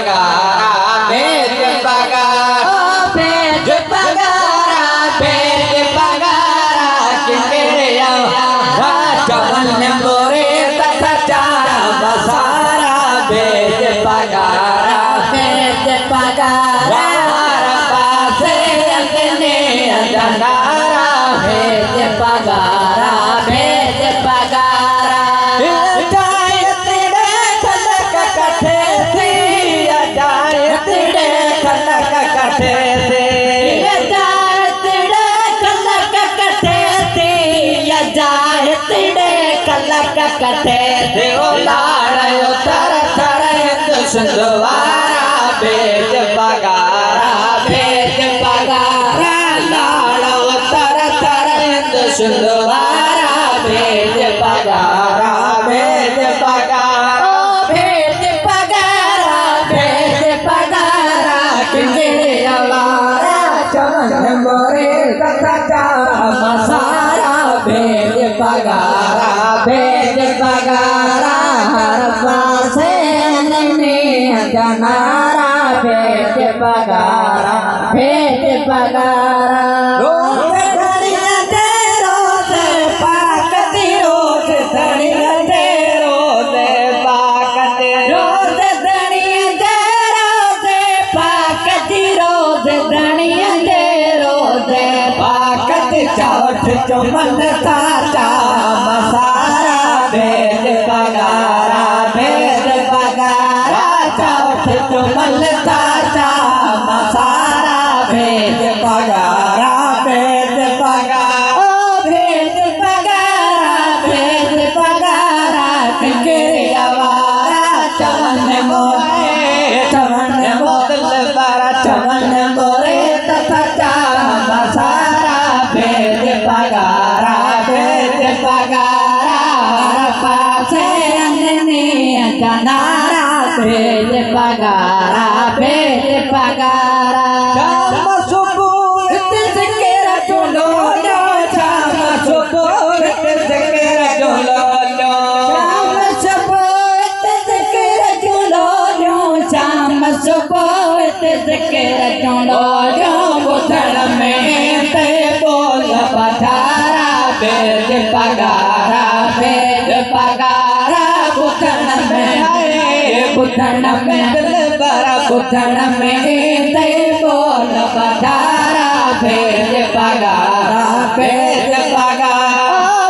pagara भेद पगारा भेद पगारा भेद पगारा किंगरिया चमन मोरे तथा बसारा भेद पगारा भेद पगारा पासे अंगने अंधारा भेद पगारा भेद पगारा जायत रे खलक कथे थी जायत रे खलक कथे थी जायत रे खलक कथे थी जायत रे खलक कथे थी ओ लाड़ो थर थर दुश्मनवारा भेद पगारा भेद पगारा लाड़ो थर थर दुश्मनवारा भेद पगारा भेद पगारा भेद पगारा भेद पगारा किंगरिया वारा चमन मोरे तथा मसारा भेद पगारा भेद पगारा हर पासे नैने जनारा भेद पगारा भेद पगारा रोज धड़िया दे रोज पाकती रोज धड़िया दे रोज पाकती रोज धड़िया दे रोज पाकती रोज धड़िया दे रोज पाकती चौथ चुमन ताजा मसारा भेद पगारा भेद पगारा चौथ चुमन ताजा मसारा भेद पगारा भेद पगारा भेद पगारा भेद पगारा किंगरिया वारा चमन मोदल बारा चमन मोरे तथा मसारा भेद पगारा भेद पगारा पासे अंगने जनारा भेद पगारा भेद पगारा शाम सुबह तिसकेरा चुलो शाम सुबह तिसकेरा चुलो शाम सुबह तिसकेरा चुलो शाम सुबह तिसकेरा चुलो बुधड़ में ते बोल पधारा भेद पगारा भेद पगारा बुधड़ में दिल बड़ा बुधड़ में ते बोल पधारा भेद पगारा भेद पगारा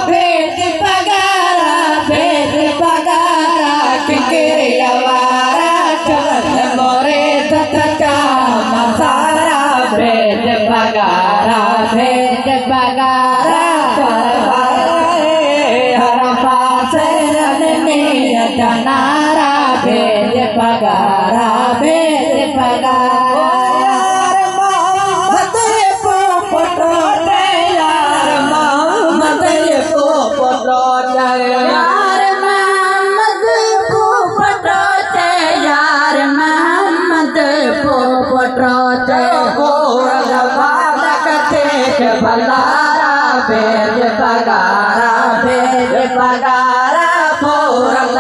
भेद पगारा भेद पगारा किंगरिया वारा चमन मोरे तथा मसारा भेद पगारा भेद पगारा हर पासे रनने जनारा भेद पगारा भेद पगारा यार मोहम्मद पोपटोटे यार मोहम्मद पोपटोटे यार मोहम्मद पोपटोटे यार मोहम्मद पोपटोटे बोल बालक देख भलारा भेद पगारा भेद पगारा भोरल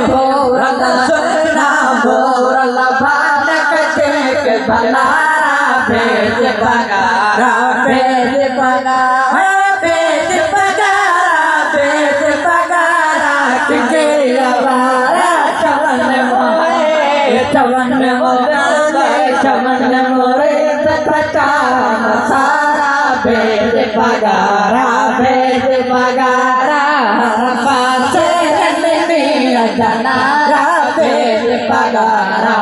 भोरल सुना भोरल बालक देख भलारा भेद पगारा भेद पगारा भेद पगारा भेद पगारा किंगरिया वारा चमन मोरे तथा मसारा भेद पगारा भेद पगारा पासे जनारा भेद पगारा